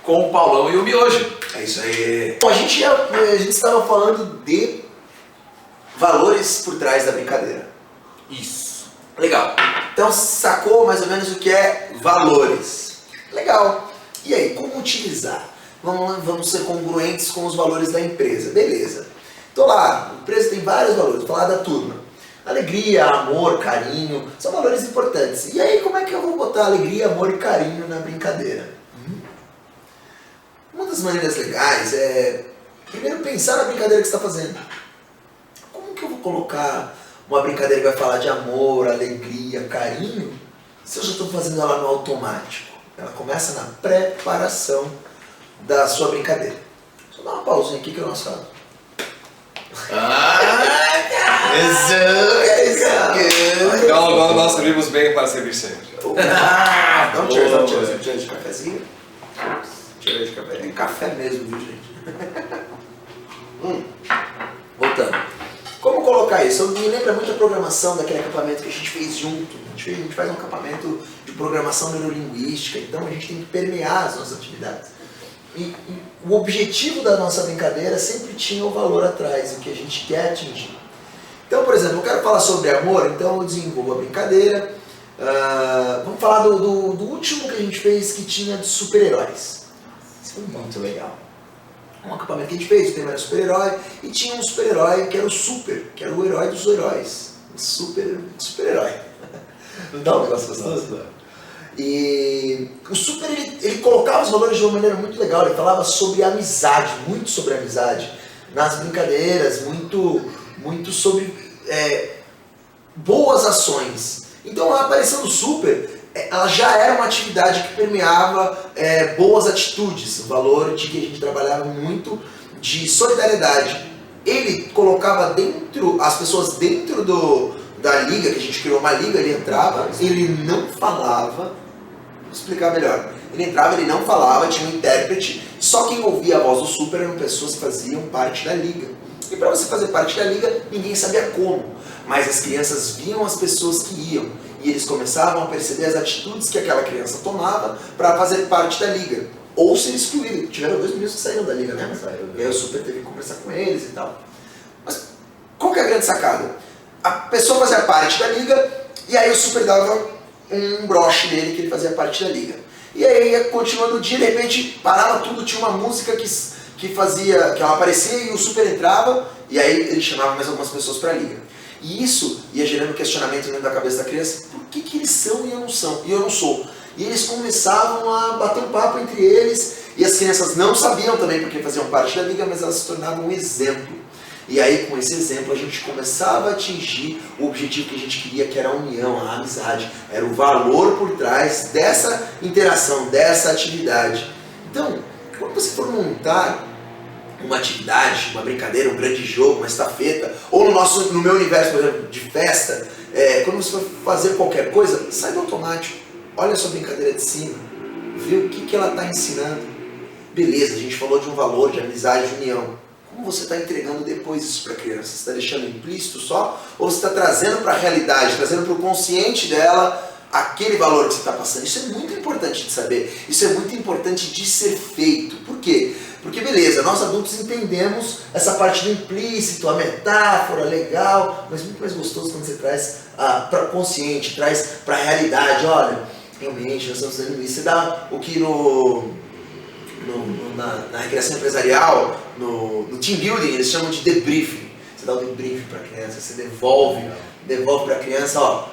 com o Paulão e o Miojo. É isso aí. Bom, a gente estava falando de valores por trás da brincadeira. Isso. Legal. Então sacou mais ou menos o que é valores. Legal. E aí, como utilizar? Vamos ser congruentes com os valores da empresa. Beleza. Então lá, a empresa tem vários valores. Vou falar da turma. Alegria, amor, carinho, são valores importantes. E aí, como é que eu vou botar alegria, amor e carinho na brincadeira? Uma das maneiras legais é, primeiro, pensar na brincadeira que você está fazendo. Como que eu vou colocar uma brincadeira que vai falar de amor, alegria, carinho, se eu já estou fazendo ela no automático? Ela começa na preparação da sua brincadeira. Só dá uma pausinha aqui que eu não falo. Nós servimos bem para servir sempre. Dá um cheers de cafezinho. Cheers de café. É café mesmo, viu, gente? Voltando. Como colocar isso? Me lembra muito a programação daquele acampamento que a gente fez junto. A gente faz um acampamento de programação neurolinguística, então a gente tem que permear as nossas atividades. E o objetivo da nossa brincadeira sempre tinha o valor atrás, o que a gente quer atingir. Então, por exemplo, eu quero falar sobre amor, então eu desenvolvo a brincadeira. Vamos falar do último que a gente fez que tinha de super-heróis. Isso foi muito legal. Um acampamento que a gente fez, o tema era super-herói, e tinha um super-herói que era o Super, que era o herói dos heróis. O super-herói. Não dá um negócio gostoso? E o Super, ele colocava os valores de uma maneira muito legal, ele falava sobre amizade, muito sobre amizade, nas brincadeiras, muito sobre boas ações. Então a aparição do Super, ela já era uma atividade que permeava boas atitudes, o valor de que a gente trabalhava muito de solidariedade. Ele colocava as pessoas dentro da liga, que a gente criou uma liga, ele entrava, ele não falava. Vou explicar melhor. Ele entrava, ele não falava, tinha um intérprete, só quem ouvia a voz do Super eram pessoas que faziam parte da liga. E para você fazer parte da liga, ninguém sabia como, mas as crianças viam as pessoas que iam, e eles começavam a perceber as atitudes que aquela criança tomava para fazer parte da liga, ou ser excluído. Tiveram 2 meninos que saíram da liga, né? E aí o Super teve que conversar com eles e tal. Mas qual que é a grande sacada? A pessoa fazia parte da liga, e aí o Super dava um broche nele que ele fazia parte da liga. E aí, continuando o dia, de repente, parava tudo, tinha uma música que ela aparecia e o Super entrava, e aí ele chamava mais algumas pessoas para a liga. E isso ia gerando questionamento dentro da cabeça da criança, por que eles são e eu não sou? E eles começavam a bater um papo entre eles, e as crianças não sabiam também porque faziam parte da liga, mas elas se tornavam um exemplo. E aí, com esse exemplo, a gente começava a atingir o objetivo que a gente queria, que era a união, a amizade. Era o valor por trás dessa interação, dessa atividade. Então, quando você for montar uma atividade, uma brincadeira, um grande jogo, uma estafeta, ou no meu universo, por exemplo, de festa, quando você for fazer qualquer coisa, sai do automático. Olha a sua brincadeira de cima, vê o que ela está ensinando. Beleza, a gente falou de um valor, de amizade, de união. Como você está entregando depois isso para a criança? Você está deixando implícito só? Ou você está trazendo para a realidade, trazendo para o consciente dela aquele valor que você está passando? Isso é muito importante de saber. Isso é muito importante de ser feito. Por quê? Porque beleza, nós adultos entendemos essa parte do implícito, a metáfora, legal, mas muito mais gostoso quando você traz para o consciente, traz para a realidade. Olha, realmente nós estamos fazendo isso. Você dá o que na recreação empresarial, no team building, eles chamam de debriefing. Você dá o debriefing para a criança, você devolve para a criança, ó,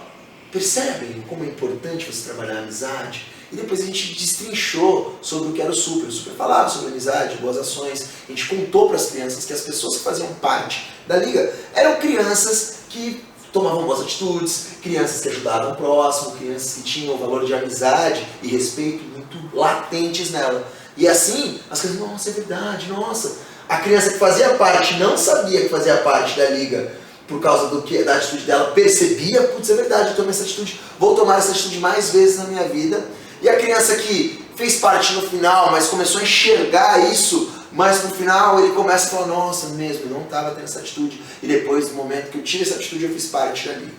percebem como é importante você trabalhar a amizade? E depois a gente destrinchou sobre o que era o Super. O Super falava sobre amizade, boas ações. A gente contou para as crianças que as pessoas que faziam parte da liga eram crianças que tomavam boas atitudes, crianças que ajudavam o próximo, crianças que tinham o valor de amizade e respeito muito latentes nela. E assim, as crianças, nossa, é verdade, nossa. A criança que fazia parte não sabia que fazia parte da liga por causa da atitude dela, percebia, putz, é verdade, eu tomei essa atitude, vou tomar essa atitude mais vezes na minha vida. E a criança que fez parte no final, mas começou a enxergar isso, mas no final ele começa a falar, nossa, mesmo, eu não estava tendo essa atitude. E depois, no momento que eu tive essa atitude, eu fiz parte da liga.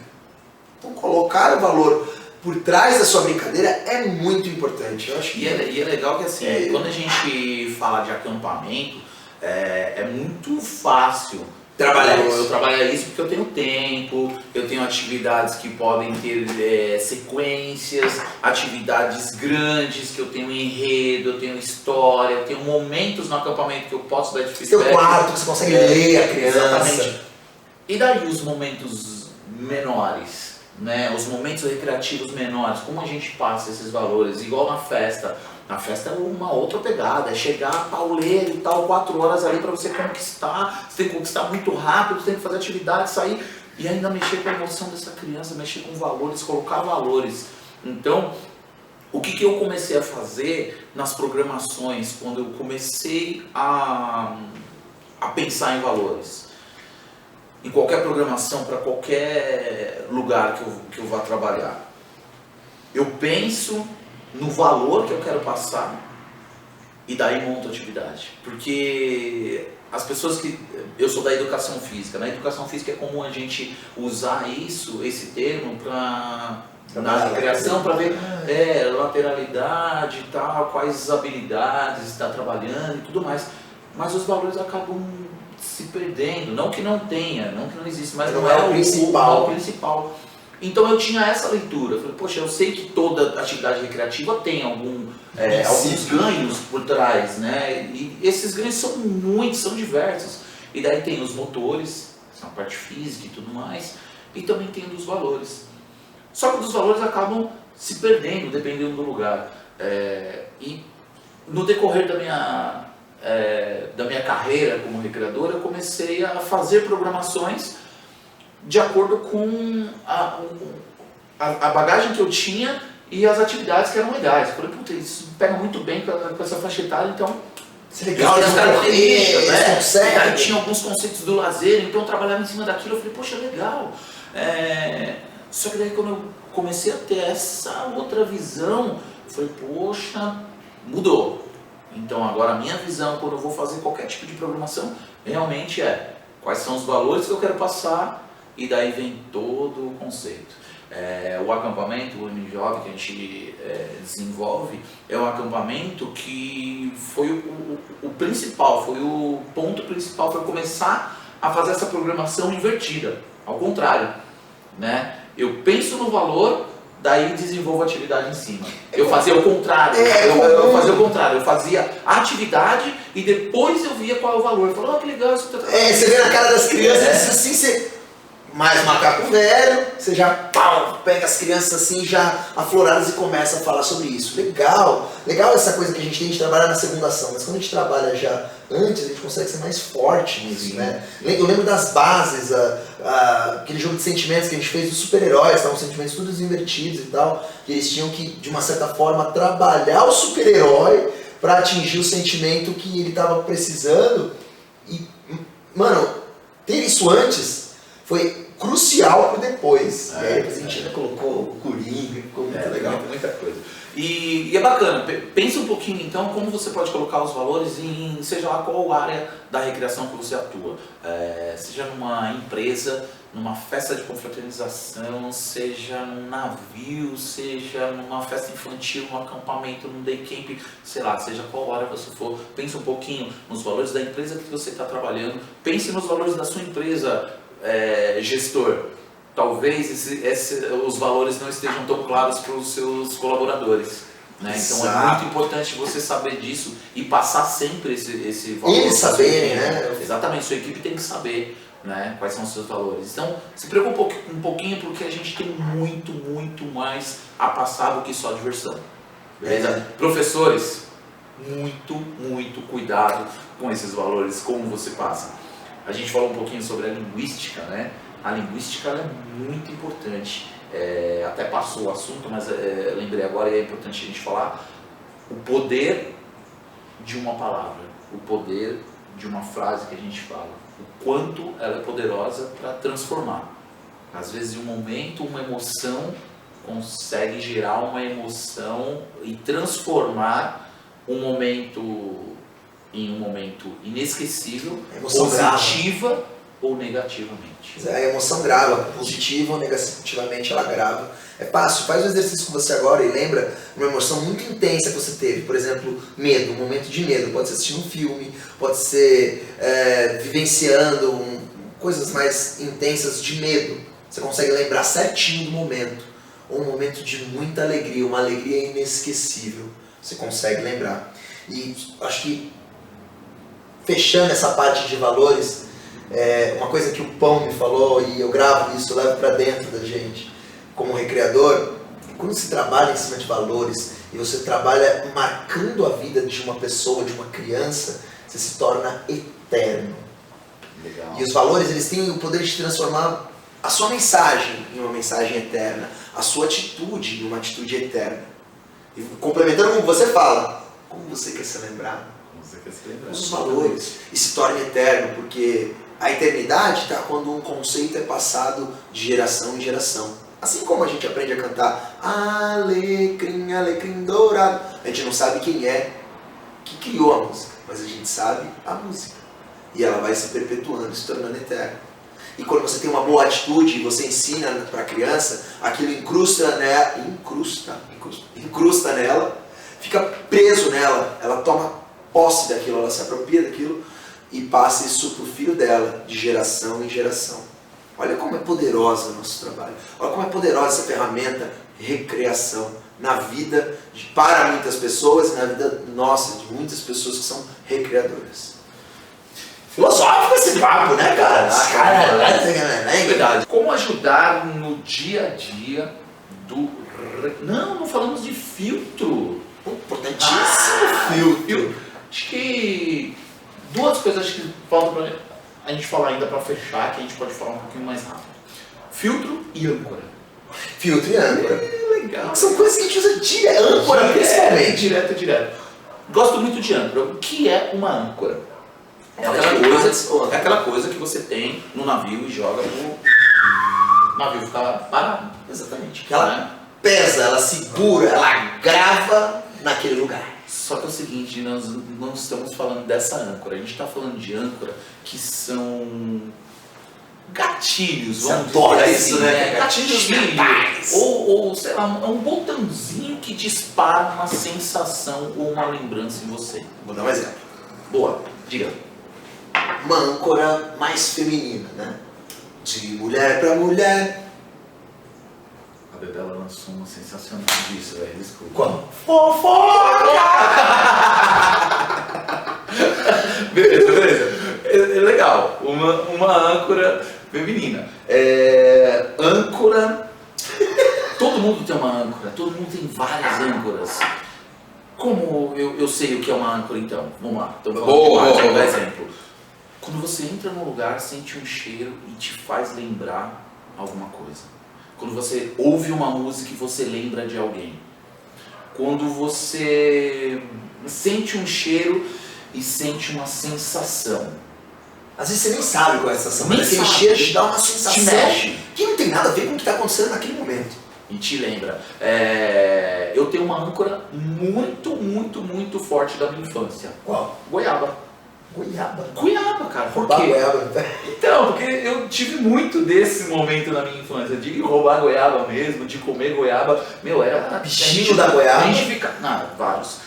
Então, colocar o valor por trás da sua brincadeira é muito importante. Eu acho que E é legal que assim, quando a gente fala de acampamento, é muito fácil trabalhar isso. Eu trabalho isso porque eu tenho tempo, eu tenho atividades que podem ter sequências, atividades grandes, que eu tenho enredo, eu tenho história, eu tenho momentos no acampamento que eu posso dar de feedback. Seu quarto, que você consegue ler a criança. Exatamente. E daí os momentos menores, né? Os momentos recreativos menores, como a gente passa esses valores, igual na festa. Na festa é uma outra pegada, é chegar pauleiro e tal, 4 horas ali para você conquistar, você tem que conquistar muito rápido, você tem que fazer atividade, sair e ainda mexer com a emoção dessa criança, mexer com valores, colocar valores. Então, o que eu comecei a fazer nas programações, quando eu comecei a pensar em valores? Em qualquer programação, para qualquer lugar que eu vá trabalhar, eu penso no valor que eu quero passar e daí monto a atividade. Porque as pessoas que... Eu sou da educação física. Na educação física é comum a gente usar esse termo na recreação para ver lateralidade e tal, quais habilidades está trabalhando e tudo mais. Mas os valores acabam se perdendo. Não que não tenha, não que não existe, mas não é o principal. Então eu tinha essa leitura, eu falei, poxa, eu sei que toda atividade recreativa tem alguns ganhos por trás, né? E esses ganhos são muitos, são diversos. E daí tem os motores, a parte física e tudo mais, e também tem os valores. Só que os valores acabam se perdendo, dependendo do lugar. E no decorrer da minha carreira como recreador, eu comecei a fazer programações de acordo com a bagagem que eu tinha e as atividades que eram legais. Eu falei, puta, isso pega muito bem com essa faixa etária, então... Isso é legal, eles né? Aí tinha alguns conceitos do lazer, então eu trabalhava em cima daquilo, eu falei, poxa, legal. Só que daí quando eu comecei a ter essa outra visão, eu falei, poxa, mudou. Então agora a minha visão, quando eu vou fazer qualquer tipo de programação, realmente quais são os valores que eu quero passar. E daí vem todo o conceito. O acampamento, o MJovem que a gente desenvolve, é um acampamento que foi o principal, foi o ponto principal para começar a fazer essa programação invertida. Ao contrário, né? Eu penso no valor, daí desenvolvo a atividade em cima. Eu fazia o contrário. Eu fazia o contrário. Eu fazia a atividade e depois eu via qual é o valor. Eu falava, que legal isso que tá trabalhando. Você vê na cara das crianças assim, você... Mais macaco velho, você já pega as crianças assim, já afloradas e começa a falar sobre isso. Legal essa coisa que a gente tem de trabalhar na segunda ação, mas quando a gente trabalha já antes, a gente consegue ser mais forte nisso, né? Eu lembro das bases, aquele jogo de sentimentos que a gente fez dos super-heróis, os sentimentos todos invertidos e tal, que eles tinham que, de uma certa forma, trabalhar o super-herói para atingir o sentimento que ele estava precisando. E, mano, ter isso antes foi crucial pro depois. E aí depois a gente ainda colocou o Coringa, ficou muito legal. Muita coisa. E é bacana, pensa um pouquinho então como você pode colocar os valores em seja lá qual área da recreação que você atua. Seja numa empresa, numa festa de confraternização, seja num navio, seja numa festa infantil, num acampamento, num day camp, sei lá, seja qual área você for, pensa um pouquinho nos valores da empresa que você está trabalhando, pense nos valores da sua empresa, gestor. Talvez os valores não estejam tão claros para os seus colaboradores, né? Então é muito importante você saber disso e passar sempre esse valor. Eles saberem, né? Exatamente, sua equipe tem que saber, né, quais são os seus valores. Então se preocupe um pouquinho porque a gente tem muito mais a passar do que só diversão. Beleza? Professores, muito cuidado com esses valores, como você passa. A gente falou um pouquinho sobre a linguística, né? A linguística é muito importante. Até passou o assunto, mas lembrei agora e é importante a gente falar. O poder de uma palavra, o poder de uma frase que a gente fala, o quanto ela é poderosa para transformar. Às vezes, em um momento, uma emoção consegue gerar uma emoção e transformar um momento em um momento inesquecível, positiva, ou negativamente. A emoção grava, positivo ou negativamente ela grava. É fácil, faz um exercício com você agora e lembra uma emoção muito intensa que você teve. Por exemplo, medo, um momento de medo. Pode ser assistindo um filme, pode ser vivenciando coisas mais intensas de medo. Você consegue lembrar certinho do momento. Ou um momento de muita alegria, uma alegria inesquecível. Você consegue lembrar. E acho que, fechando essa parte de valores, uma coisa que o Pão me falou, e eu gravo isso, eu levo pra dentro da gente, como recreador, quando se trabalha em cima de valores, e você trabalha marcando a vida de uma pessoa, de uma criança, você se torna eterno. Legal. E os valores, eles têm o poder de transformar a sua mensagem em uma mensagem eterna, a sua atitude em uma atitude eterna. E complementando com o que você fala, como você quer ser lembrado? Você quer se lembrar. Usa os valores e se torne eterno, porque a eternidade está quando um conceito é passado de geração em geração. Assim como a gente aprende a cantar Alecrim, alecrim dourado, a gente não sabe quem é que criou a música, mas a gente sabe a música. E ela vai se perpetuando, se tornando eterna. E quando você tem uma boa atitude e você ensina para a criança, aquilo incrusta nela, fica preso nela, ela toma posse daquilo, ela se apropria daquilo e passa isso para o filho dela, de geração em geração. Olha como é poderosa o nosso trabalho, olha como é poderosa essa ferramenta, recreação, na vida para muitas pessoas e na vida nossa, de muitas pessoas que são recreadoras. Filosófico esse papo, né, cara? É verdade. Como ajudar no dia a dia do... Não falamos de filtro. Importantíssimo filtro. Acho que duas coisas que faltam pra a gente falar ainda pra fechar, que a gente pode falar um pouquinho mais rápido. Filtro e âncora. Filtro e âncora. Legal. São coisas que a gente usa direto, âncora principalmente. Direto. Gosto muito de âncora. O que é uma âncora? É aquela coisa que você tem no navio e joga pro navio ficar parado. Exatamente. Ela pesa, ela segura, ela grava naquele lugar. Só que é o seguinte, nós não estamos falando dessa âncora, a gente está falando de âncora que são gatilhos, vamos dizer assim, isso, né? Gatilhos mentais. Ou sei lá, é um botãozinho que dispara uma sensação ou uma lembrança em você. Vou dar um exemplo. Boa, diga. Uma âncora mais feminina, né? De mulher pra mulher. A Bebela lançou uma sensacional disso, velho, desculpa. Como? Fofoca! Beleza. É legal. Uma âncora feminina. Âncora. Todo mundo tem uma âncora, todo mundo tem várias âncoras. Como eu sei o que é uma âncora então? Vamos lá. Então vamos dar exemplo. Quando você entra num lugar, sente um cheiro e te faz lembrar alguma coisa. Quando você ouve uma música e você lembra de alguém. Quando você sente um cheiro e sente uma sensação. Às vezes você nem sabe qual é a sensação, Nem mas aquele sabe. cheiro te dá uma sensação Te mexe. que não tem nada a ver com o que está acontecendo naquele momento. E te lembra. Eu tenho uma âncora muito forte da minha infância. Qual? Goiaba. Goiaba, cara. Por Roubar quê? goiaba. Então, porque eu tive muito desse momento na minha infância, de roubar goiaba mesmo, de comer goiaba. Meu, era... Bichinho da goiaba? A gente ficava... Não, vários.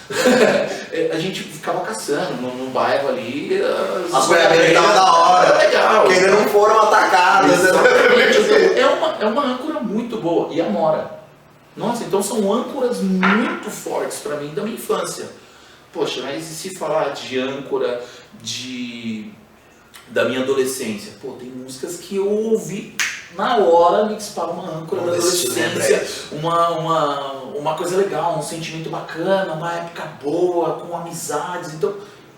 A gente ficava caçando no bairro ali. As goiabeiras estavam da hora. Era legal. Porque ainda não foram atacadas. Exatamente. É uma âncora muito boa. E a Amora. Nossa, então são âncoras muito fortes pra mim da minha infância. Poxa, mas e se falar de âncora da minha adolescência? Pô, tem músicas que eu ouvi na hora, me dispara uma âncora da adolescência, uma coisa legal, um sentimento bacana, uma época boa, com amizades. Então,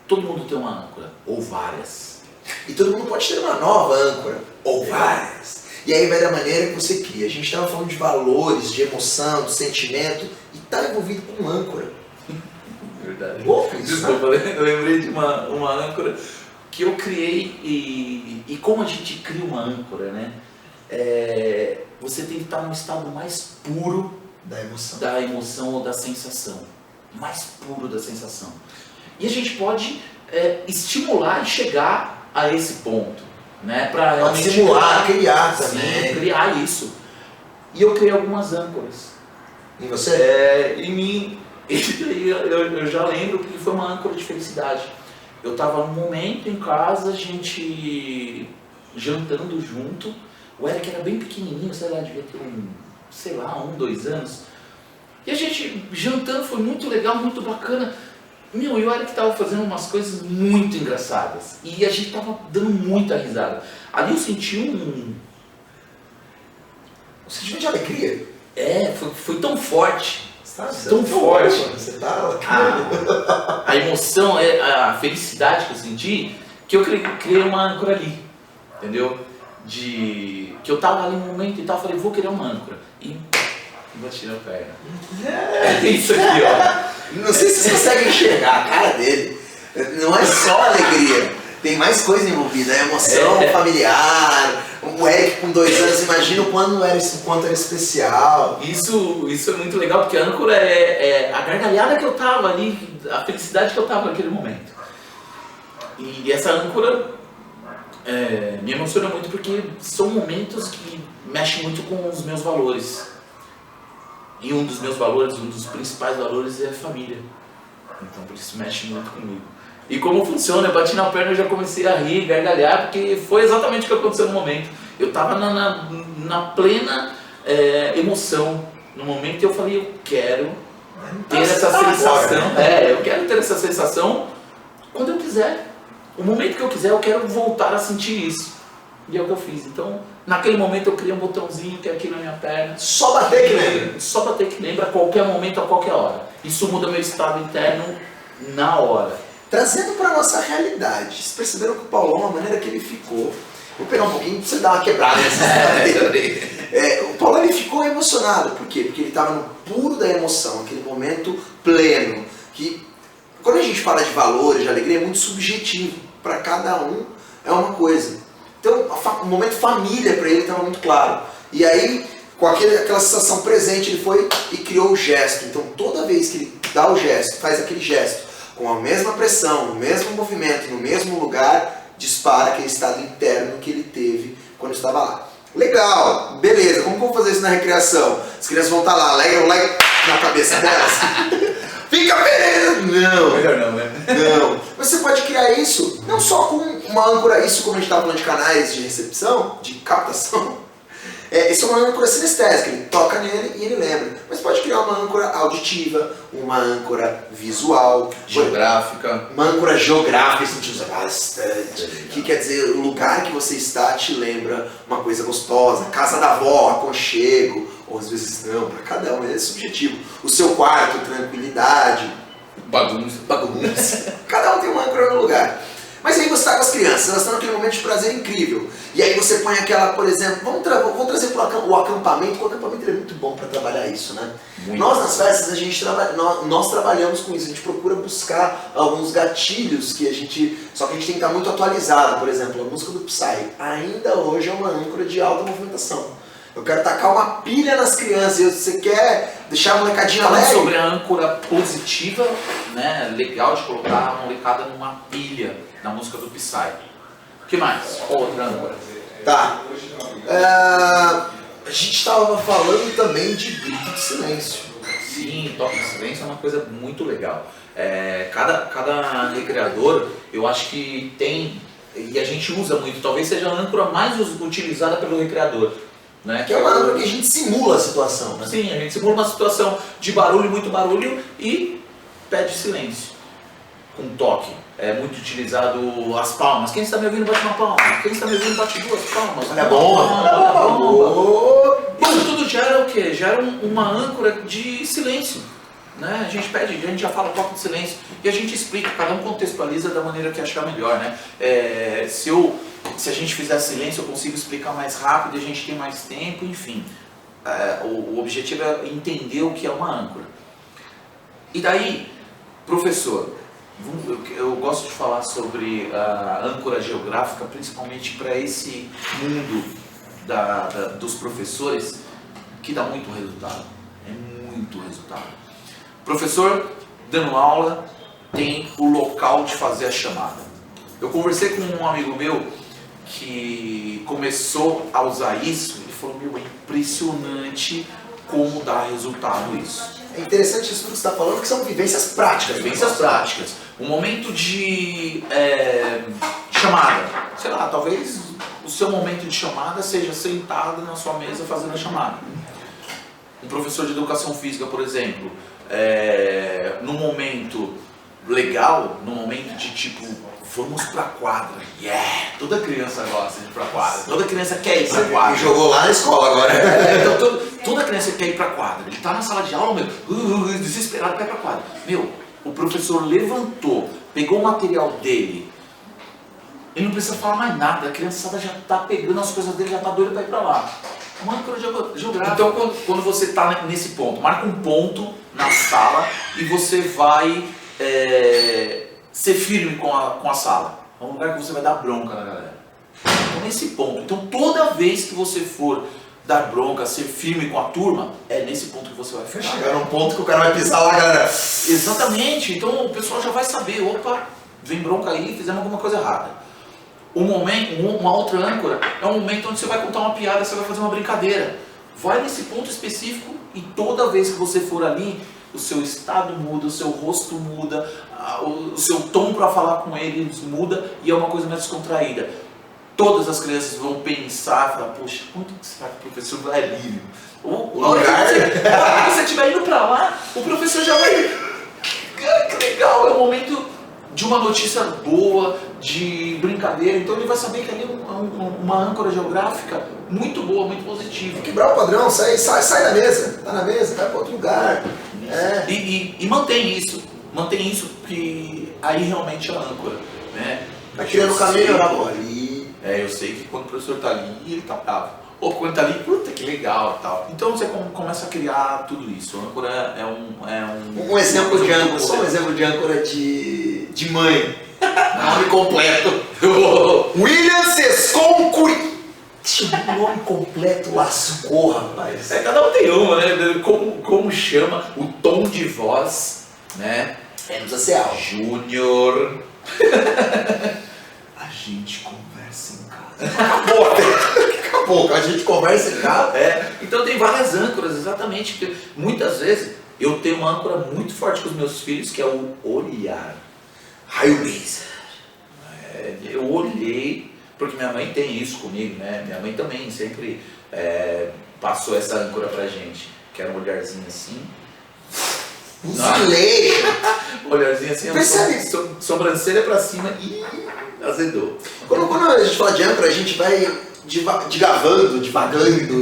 todo mundo tem uma âncora, ou várias. E todo mundo pode ter uma nova âncora, ou várias. E aí vai da maneira que você cria. A gente estava falando de valores, de emoção, de sentimento, e está envolvido com âncora. Verdade. Louco isso, Desculpa, eu lembrei de uma âncora que eu criei e como a gente cria uma âncora, né? Você tem que estar no estado mais puro da emoção ou da sensação. Mais puro da sensação. E a gente pode estimular e chegar a esse ponto. né? Para realmente simular, criar sim, também. criar isso. E eu criei algumas âncoras. E você? Em mim, eu já lembro que foi uma âncora de felicidade. Eu estava num momento em casa, a gente jantando junto. O Eric era bem pequenininho, sei lá, devia ter sei lá, 1, 2 anos. E a gente jantando, foi muito legal, muito bacana. E o Eric estava fazendo umas coisas muito engraçadas. E a gente estava dando muita risada. Ali eu senti um sentimento de alegria. Foi tão forte. Você tão forte. Você tá... A emoção, a felicidade que eu senti, que eu criei uma âncora ali. Entendeu? Que eu tava ali no momento e tal, falei, vou criar uma âncora. E bati na perna. É isso aqui, ó. Não sei se vocês conseguem enxergar a cara dele. Não é só alegria. Tem mais coisa envolvida, é emoção familiar. O Eric com 2 anos, imagina o quanto era especial. Isso é muito legal, porque a âncora é a gargalhada que eu tava ali, a felicidade que eu tava naquele momento. E essa âncora me emociona muito porque são momentos que mexem muito com os meus valores. E um dos meus valores, um dos principais valores é a família. Então por isso mexe muito comigo. E como funciona, eu bati na perna e já comecei a rir, gargalhar, porque foi exatamente o que aconteceu no momento. Eu estava na plena emoção no momento e eu falei, eu quero ter essa sensação. Eu quero ter essa sensação quando eu quiser. O momento que eu quiser, eu quero voltar a sentir isso. E é o que eu fiz. Então, naquele momento eu criei um botãozinho que é aqui na minha perna. Só bater que lembra. Só bater que lembra a qualquer momento, a qualquer hora. Isso muda meu estado interno na hora. Trazendo para nossa realidade, vocês perceberam que o Paulão, a maneira que ele ficou, vou pegar um pouquinho para você dar uma quebrada nessa história. O Paulão ele ficou emocionado, por quê? Porque ele estava no puro da emoção, aquele momento pleno, que quando a gente fala de valores, de alegria, é muito subjetivo, para cada um é uma coisa. Então o momento família para ele estava muito claro, e aí com aquela sensação presente ele foi e criou o gesto. Então toda vez que ele dá o gesto, faz aquele gesto, com a mesma pressão, no mesmo movimento, no mesmo lugar, dispara aquele estado interno que ele teve quando estava lá. Legal, beleza, como que eu vou fazer isso na recreação? As crianças vão estar lá, legal, na cabeça delas. Fica feliz! Não. Melhor não, né? Não. Mas você pode criar isso, não só com uma âncora, isso como a gente estava falando de canais de recepção, de captação. Isso é uma âncora sinestésica, ele toca nele e ele lembra. Mas pode criar uma âncora auditiva, uma âncora visual, geográfica. Uma âncora geográfica, isso a gente usa bastante. Que quer dizer, o lugar que você está te lembra uma coisa gostosa, casa da avó, aconchego, ou às vezes não, para cada um, é subjetivo. O seu quarto, tranquilidade, bagunça. Cada um tem uma âncora no lugar. Mas aí você está com as crianças, elas estão naquele momento de prazer incrível. E aí você põe aquela, por exemplo, vamos trazer para o acampamento. O acampamento é muito bom para trabalhar isso, né? Muito nós nas festas, nós trabalhamos com isso, a gente procura buscar alguns gatilhos que a gente... Só que a gente tem que estar muito atualizado. Por exemplo, a música do Psy ainda hoje é uma âncora de alta movimentação. Eu quero tacar uma pilha nas crianças, você quer deixar a molecadinha alegre? Falando sobre a âncora positiva, né? Legal de colocar a molecada numa pilha na música do Psy. O que mais? Qual outra âncora? Tá. A gente estava falando também de grito de silêncio. Sim, toque de silêncio é uma coisa muito legal. Cada recreador, eu acho que tem, e a gente usa muito, talvez seja a âncora mais utilizada pelo recreador. Né? Que é uma âncora que a gente simula a situação. Né? Sim, a gente simula uma situação de barulho, muito barulho, e pede silêncio, com toque. É muito utilizado as palmas. Quem está me ouvindo bate uma palma. Quem está me ouvindo bate 2 palmas. É bom. Isso tudo gera o quê? Gera uma âncora de silêncio. Né? A gente já fala toque de silêncio e a gente explica, cada um contextualiza da maneira que achar melhor. Né? Se a gente fizer silêncio, eu consigo explicar mais rápido, a gente tem mais tempo, enfim. O objetivo é entender o que é uma âncora. E daí, professor, eu gosto de falar sobre a âncora geográfica, principalmente para esse mundo dos professores, que dá muito resultado. É muito resultado. Professor, dando aula, tem o local de fazer a chamada. Eu conversei com um amigo meu que começou a usar isso, ele falou, meu, é impressionante como dá resultado isso. É interessante isso que você está falando, que são vivências práticas. Vivências práticas. Um momento de chamada. Sei lá, talvez o seu momento de chamada seja sentado na sua mesa fazendo a chamada. Um professor de educação física, por exemplo, num momento legal, num momento de tipo, vamos pra quadra. Yeah! Toda criança gosta de ir pra quadra. Toda criança quer ir pra quadra. E jogou lá na escola agora. Então toda criança quer ir pra quadra. Ele tá na sala de aula, meu, desesperado, quer ir pra quadra. Meu, o professor levantou, pegou o material dele. Ele não precisa falar mais nada, a criançada já tá pegando as coisas dele, já tá doida pra ir pra lá. Uma âncora geográfica. Então quando você tá nesse ponto, marca um ponto na sala e você vai ser firme com a sala. É um lugar que você vai dar bronca na galera. Então nesse ponto. Então toda vez que você for dar bronca, ser firme com a turma, é nesse ponto que você vai ficar. Chegar num ponto que o cara vai pisar lá, galera. Exatamente. Então o pessoal já vai saber, opa, vem bronca aí, fizemos alguma coisa errada. Um momento, uma outra âncora, é um momento onde você vai contar uma piada, você vai fazer uma brincadeira. Vai nesse ponto específico e toda vez que você for ali, o seu estado muda, o seu rosto muda, o seu tom para falar com eles muda e é uma coisa mais descontraída. Todas as crianças vão pensar, falar, poxa, quanto será que o professor vai ali? A hora que você estiver indo para lá, o professor já vai... Cara, que legal, é um momento de uma notícia boa, de brincadeira, então ele vai saber que ali é uma âncora geográfica muito boa, muito positiva. Quebrar o padrão, sai da mesa, tá na mesa, vai para outro lugar. E mantém isso, porque aí realmente é a âncora, né? Tá criando o caminho ali. Eu sei que quando o professor tá ali, ele tá bravo. Ou quando tá ali, puta que legal e tal. Então você começa a criar tudo isso. A âncora é um exemplo de âncora, só um exemplo de âncora de mãe. Nome completo. William Sescon Curi. O nome completo lascou, rapaz. Cada um tem uma, né? Como chama, o tom de voz, né? Não precisa ser alto. Júnior. A gente conversa em casa. Acabou, a gente conversa em casa. Então tem várias âncoras, exatamente. Porque muitas vezes eu tenho uma âncora muito forte com os meus filhos, que é o olhar. Raio laser. Eu olhei, porque minha mãe tem isso comigo, né? Minha mãe também sempre passou essa âncora pra gente, que era um olharzinho assim. Fuzileiro! Olharzinho assim, percebe? Sobrancelha pra cima e azedou. Quando a gente fala de âncora, a gente vai divagando,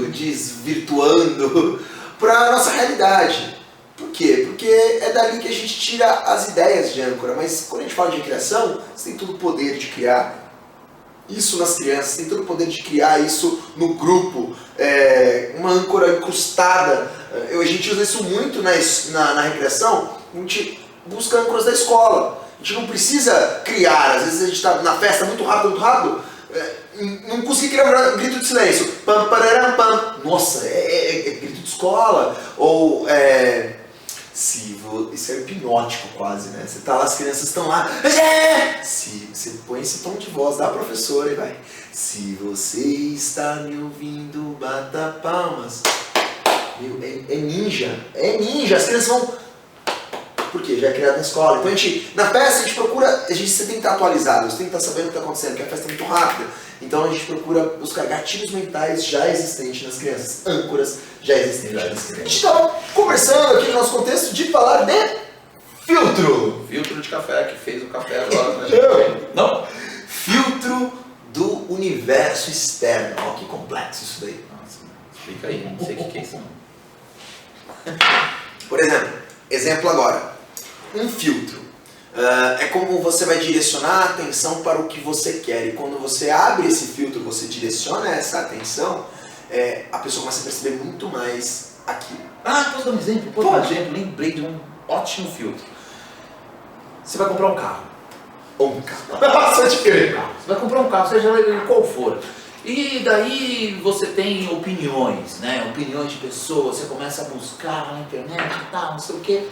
desvirtuando pra nossa realidade. Por quê? Porque é dali que a gente tira as ideias de âncora, mas quando a gente fala de criação, você tem todo o poder de criar isso nas crianças, tem todo o poder de criar isso no grupo, uma âncora incrustada. A gente usa isso muito na recreação, a gente busca âncoras da escola. A gente não precisa criar, às vezes a gente está na festa muito rápido, não consegui criar um grito de silêncio. Pam, pararam, pam. Nossa, é grito de escola. Ou isso é hipnótico quase, né? Você tá lá, as crianças estão lá. Você põe esse tom de voz da professora e vai. Se você está me ouvindo, bata palmas. Meu, é ninja. As crianças vão. Por quê? Já é criado na escola. Então na festa a gente procura, você tem que estar atualizado, você tem que estar sabendo o que está acontecendo, porque a festa é muito rápida. Então a gente procura buscar gatilhos mentais já existentes nas crianças, âncoras já existentes nas crianças. A gente estava conversando aqui no nosso contexto de falar de filtro. Filtro de café, que fez o café agora pra gente. Não? Filtro do universo externo. Olha que complexo isso daí. Nossa, explica aí, não sei o que é isso não. Por exemplo agora. Um filtro é como você vai direcionar a atenção para o que você quer. E quando você abre esse filtro, você direciona essa atenção, a pessoa começa a perceber muito mais aquilo. Posso dar um exemplo? Por exemplo, lembrei de um ótimo filtro. Você vai comprar um carro. Um carro. Você vai comprar um carro, seja ele qual for. E daí você tem opiniões, né? Opiniões de pessoas, você começa a buscar na internet e tal, não sei o quê.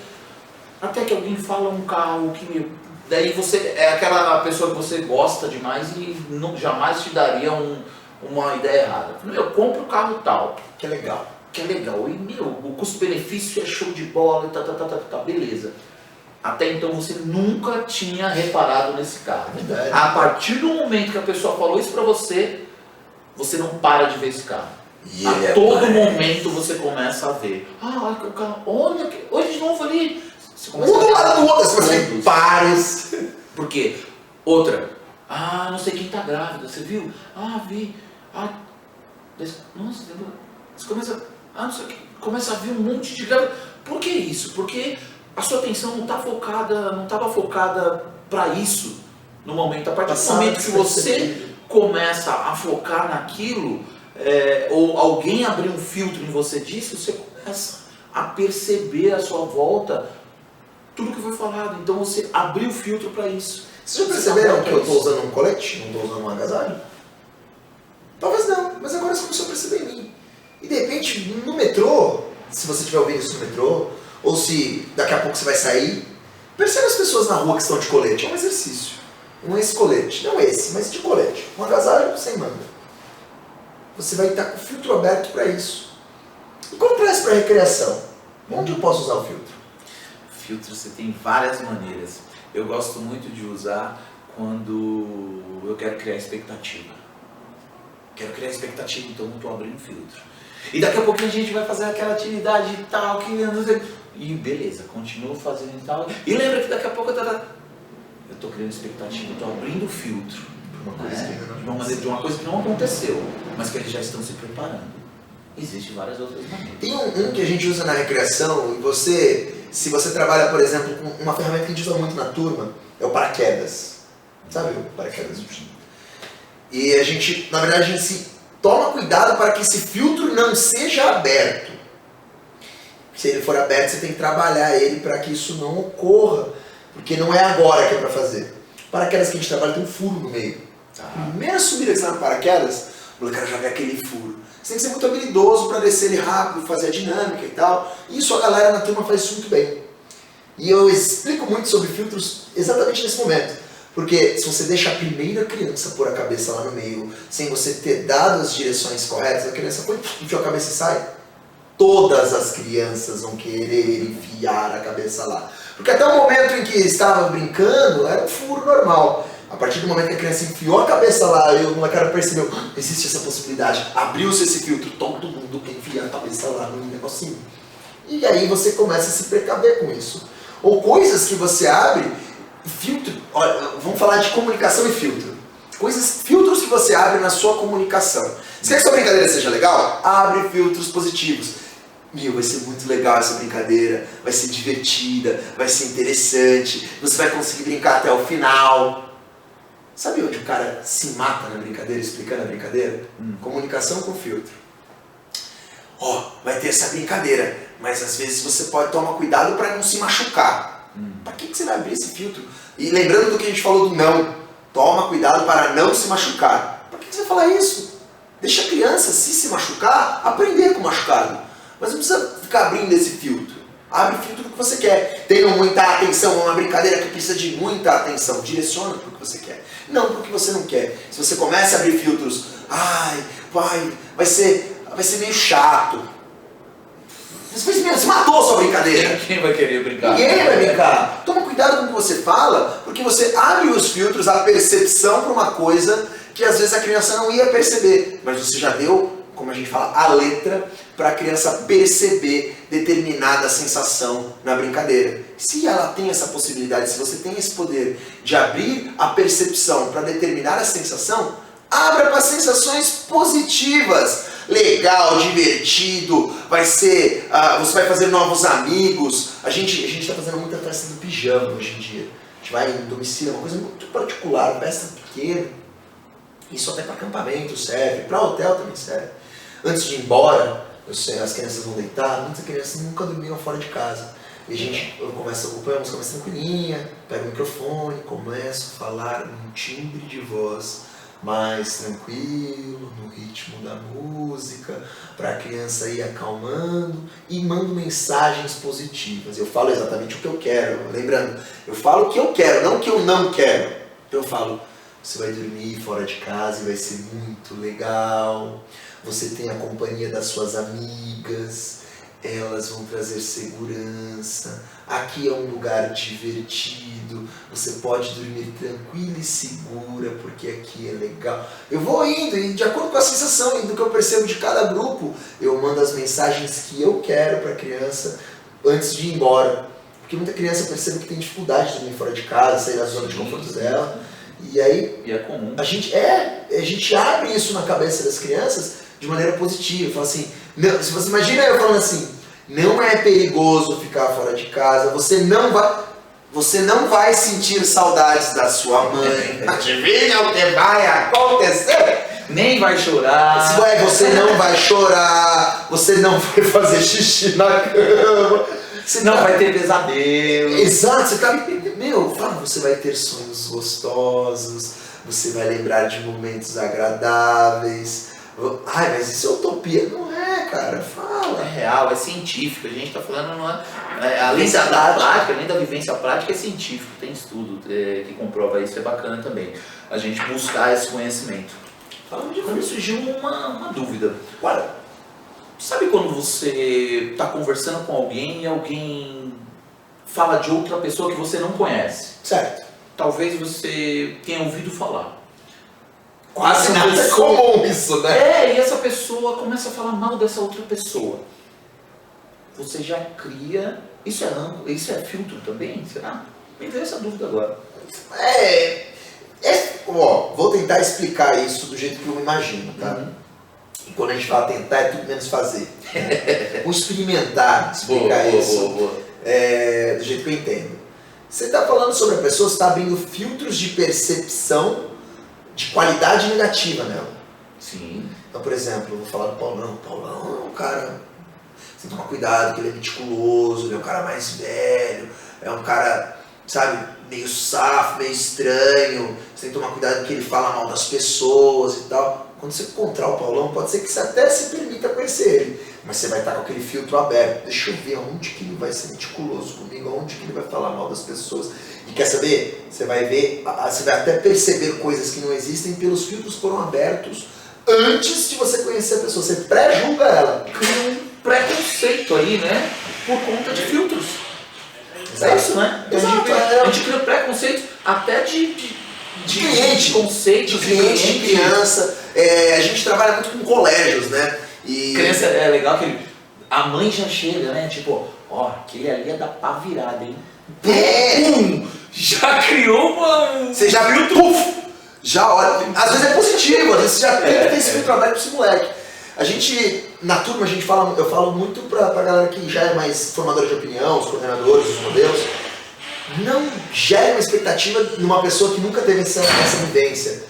Até que alguém fala um carro que Daí você é aquela pessoa que você gosta demais e não, jamais te daria uma ideia errada. Eu compro o carro tal, Que é legal. que é legal, e o custo-benefício é show de bola, e beleza. Até então você nunca tinha reparado nesse carro. Verdade. A partir do momento que a pessoa falou isso pra você, você não para de ver esse carro. E A ele é todo mais- momento você começa a ver. Ah, o carro, olha de novo ali. Você começa Um do lado do outro, você Todos. tem pares. Por quê? Outra. Ah, não sei quem tá grávida, você viu? Ah, vi. Ah, nossa, você começa. Ah, não sei o que. Começa a vir um monte de grávida. Por que isso? Porque a sua atenção não tá focada, não estava focada para isso no momento. A partir do momento que você começa a focar naquilo, ou alguém abrir um filtro em você disso, você começa a perceber à sua volta tudo que foi falado. Então você abriu o filtro para isso. Vocês já perceberam que eu estou usando um colete, não estou usando um agasalho? Talvez não, mas agora você começou a perceber em mim. E de repente, no metrô, se você estiver ouvindo isso no metrô, ou se daqui a pouco você vai sair, perceba as pessoas na rua que estão de colete. É um exercício. Não é esse colete, não esse, mas de colete. Um agasalho sem manga. Você vai estar com o filtro aberto para isso. E como traz para recreação? Onde eu posso usar o filtro? Filtro você tem várias maneiras. Eu gosto muito de usar quando eu quero criar expectativa. Quero criar expectativa, então eu estou abrindo filtro. E daqui a pouquinho a gente vai fazer aquela atividade e tal, que não sei. E beleza, continuo fazendo e tal. E lembra que daqui a pouco eu estou criando expectativa, estou abrindo filtro. De uma coisa que não aconteceu, mas que eles já estão se preparando. Existem várias outras maneiras. Tem um que a gente usa na recreação, e se você trabalha, por exemplo, com uma ferramenta que a gente usa muito na turma, é o paraquedas. Sabe o paraquedas? E a gente, na verdade, a gente toma cuidado para que esse filtro não seja aberto. Se ele for aberto, você tem que trabalhar ele para que isso não ocorra, porque não é agora que é para fazer. O paraquedas que a gente trabalha tem um furo no meio. A primeira subida que você está no paraquedas, o moleque joga aquele furo. Você tem que ser muito habilidoso para descer ele rápido, fazer a dinâmica e tal. E isso a galera na turma faz isso muito bem. E eu explico muito sobre filtros exatamente nesse momento. Porque se você deixa a primeira criança pôr a cabeça lá no meio, sem você ter dado as direções corretas, a criança põe, enfia a cabeça e sai. Todas as crianças vão querer enfiar a cabeça lá. Porque até o momento em que estava brincando, era um furo normal. A partir do momento que a criança enfiou a cabeça lá e o moleque percebeu, existe essa possibilidade, abriu-se esse filtro, todo mundo quer enfiar a cabeça lá no negocinho. E aí você começa a se precaver com isso. Ou coisas que você abre, filtro, olha, vamos falar de comunicação e filtro. Filtros que você abre na sua comunicação. Você quer que sua brincadeira seja legal? Abre filtros positivos. Vai ser muito legal essa brincadeira, vai ser divertida, vai ser interessante, você vai conseguir brincar até o final. Sabe onde o cara se mata na brincadeira, explicando a brincadeira? Comunicação com filtro. Vai ter essa brincadeira, mas às vezes você pode tomar cuidado para não se machucar. Para que você vai abrir esse filtro? E lembrando do que a gente falou do não, toma cuidado para não se machucar. Para que você vai falar isso? Deixa a criança, se machucar, aprender com o machucado. Mas não precisa ficar abrindo esse filtro. Abre o filtro do que você quer. Tenha muita atenção, é uma brincadeira que precisa de muita atenção. Direciona para o que você quer. Não para o que você não quer. Se você começa a abrir filtros, vai ser meio chato. Você matou a sua brincadeira. Quem vai querer brincar? Ninguém vai brincar. Toma cuidado com o que você fala, porque você abre os filtros, a percepção para uma coisa que às vezes a criança não ia perceber. Mas você já deu, como a gente fala, a letra para a criança perceber determinada sensação na brincadeira. Se ela tem essa possibilidade, se você tem esse poder de abrir a percepção para determinar a sensação, abra para sensações positivas. Legal, divertido, você vai fazer novos amigos. A gente está fazendo muita festa do pijama hoje em dia. A gente vai em domicílio, é uma coisa muito particular, festa pequena. Isso até para acampamento serve, para hotel também serve. Antes de ir embora, as crianças vão deitar, muitas crianças nunca dormiram fora de casa. E eu põe a música mais tranquilinha, pego o microfone, começo a falar num timbre de voz mais tranquilo, no ritmo da música, para a criança ir acalmando e mando mensagens positivas. Eu falo exatamente o que eu quero, lembrando, eu falo o que eu quero, não o que eu não quero. Eu falo, você vai dormir fora de casa e vai ser muito legal, você tem a companhia das suas amigas, elas vão trazer segurança, aqui é um lugar divertido, você pode dormir tranquila e segura, porque aqui é legal. Eu vou indo, e de acordo com a sensação e do que eu percebo de cada grupo, eu mando as mensagens que eu quero para a criança antes de ir embora. Porque muita criança percebe que tem dificuldade de dormir fora de casa, sair da zona de conforto dela. E aí E é comum. a gente abre isso na cabeça das crianças de maneira positiva. Fala assim, não, se você imagina eu falando assim, não é perigoso ficar fora de casa, você não vai sentir saudades da sua mãe. Adivinha o que vai acontecer? Nem vai chorar. Você não vai chorar, você não vai fazer xixi na cama. Você Não tá- vai ter pesadelo. Exato, você tá me entendendo. Você vai ter sonhos gostosos, você vai lembrar de momentos agradáveis. Ai, mas isso é utopia. Não é, cara, É fala. real, é científico. A gente está falando, não além da prática, além da vivência prática, é científico. Tem estudo que comprova isso, é bacana também. A gente buscar esse conhecimento. Falando de Quando surgiu uma dúvida. Olha, Sabe quando você está conversando com alguém e alguém fala de outra pessoa que você não conhece? certo. Talvez você tenha ouvido falar. Quase Essa nada é pessoa- comum isso, né? E essa pessoa começa a falar mal dessa outra pessoa. Você já cria... Isso é filtro também? Será? Me veio essa dúvida agora. Vou tentar explicar isso do jeito que eu imagino, tá? Uhum. E quando a gente fala tentar, é tudo menos fazer. Vou experimentar, explicar isso. Boa. Do jeito que eu entendo. Você está falando sobre a pessoa, você está abrindo filtros de percepção de qualidade negativa nela. Sim. Então, por exemplo, eu vou falar do Paulão. O Paulão é um cara... Você tem que tomar cuidado, que ele é meticuloso, ele é um cara mais velho, é um cara, sabe, meio safo, meio estranho. Você tem que tomar cuidado que ele fala mal das pessoas e tal. Quando você encontrar o Paulão, pode ser que você até se permita conhecer ele, mas você vai estar com aquele filtro aberto. Deixa eu ver aonde que ele vai ser meticuloso comigo, aonde que ele vai falar mal das pessoas. E quer saber? Você vai até perceber coisas que não existem pelos filtros que foram abertos antes de você conhecer a pessoa. Você pré-julga ela. Cria um preconceito aí, né? Por conta de filtros. É isso, né? Exato, A gente cria preconceito até de cliente, conceito de cliente, de criança. A gente trabalha muito com colégios, né? E Criança é legal que a mãe já chega, né? Tipo, ó, aquele ali é da pá virada, hein? Pum! Já criou uma... você já viu, já olha. Às vezes é positivo, às vezes você já tem esse filtro aberto pra esse moleque. A gente, na turma, eu falo muito pra galera que já é mais formadora de opinião, os coordenadores, os modelos. Não gere uma expectativa numa pessoa que nunca teve essa vivência.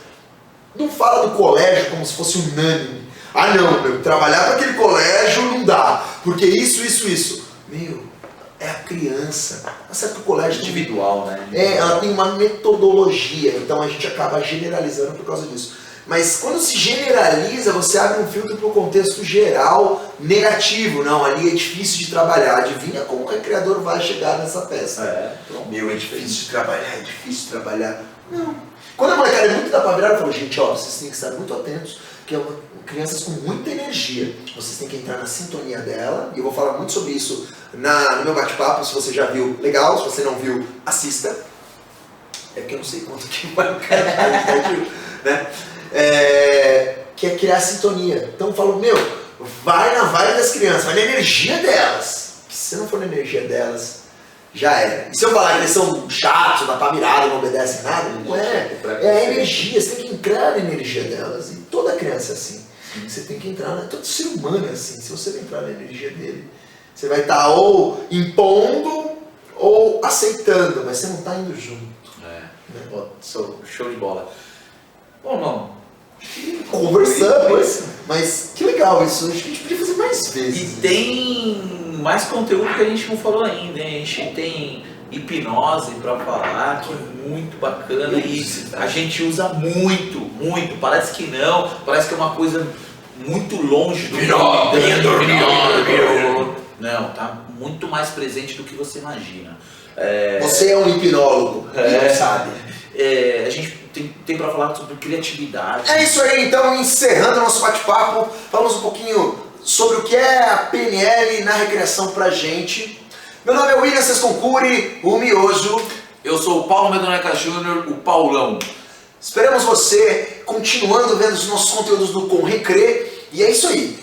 Não fala do colégio como se fosse unânime. Ah não, trabalhar para aquele colégio não dá, porque isso. É a criança. Tá certo que o colégio Individual, né? ela tem uma metodologia, então a gente acaba generalizando por causa disso. Mas quando se generaliza, você abre um filtro para o contexto geral negativo. Não, ali é difícil de trabalhar. Adivinha como o recreador vai chegar nessa peça? É difícil de trabalhar. Não. Quando a molecada é muito da pá virada, eu falo, gente, vocês têm que estar muito atentos, que é crianças com muita energia. Vocês têm que entrar na sintonia dela, e eu vou falar muito sobre isso no meu bate-papo. Se você já viu, legal. Se você não viu, assista. É porque eu não sei quanto que vai o cara, né? Que é criar sintonia. Então eu falo, vai na vibe das crianças, vai na energia delas. Se você não for na energia delas, já era. E se eu falar que eles são chatos, da pá virada, não obedecem nada, não é. É a energia, você tem que entrar na energia delas. E toda criança é assim. Você tem que entrar, todo ser humano é assim. Se você não entrar na energia dele, você vai estar ou impondo ou aceitando, mas você não está indo junto. Show de bola. Bom, não. Conversamos, mas que legal isso, acho que a gente podia fazer mais vezes. E tem mais conteúdo que a gente não falou ainda, hein? A gente tem hipnose para falar, que é muito bacana e a gente usa muito, muito. Parece que não, parece que é uma coisa muito longe do não, tá muito mais presente do que você imagina. Você é um hipnólogo, e não sabe. A gente tem para falar sobre criatividade. É isso aí, então, encerrando nosso bate-papo, falamos um pouquinho sobre o que é a PNL na recreação pra gente. Meu nome é William Sesconcuri, o Mioso. Eu sou o Paulo Medoneca Júnior, o Paulão. Esperamos você continuando vendo os nossos conteúdos do Com Recre. E é isso aí.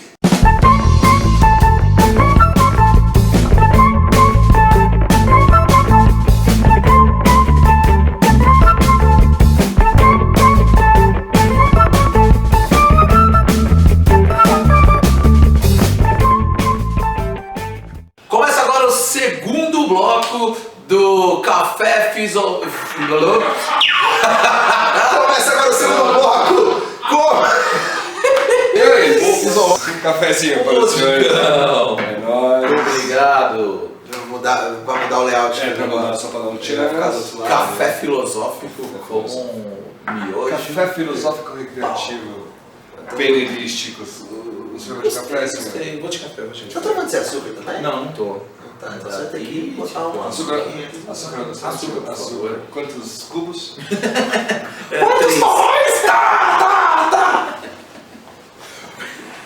Começa agora o segundo bloco do Café Fisiológico. Começa agora o segundo bloco. Um cafezinho para o senhor. Não. É nóis. Obrigado. Vai mudar o layout. Pra mudar, só para dar um tiro. Vai ficar do outro lado. Café filosófico com miojo. Café filosófico recreativo. Penelístico. O senhor vai de café, senhor? Sei, vou de café, vou de Tá café. tomando esse açúcar também? Não, não tô. Tá, então você vai ter que botar um Açúcar. açúcar. Açúcar, por favor. Quantos cubos? Quantos porrões? Tá.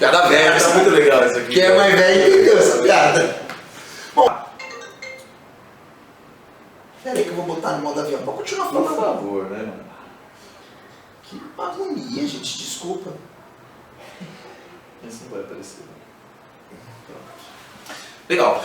Piada velha, tá muito legal isso aqui. Quem é mais velho entendeu essa piada. Bom. Peraí que eu vou botar no modo avião pra continuar Por falando. favor, né, mano? Que agonia, gente, desculpa. Isso não vai aparecer. Legal.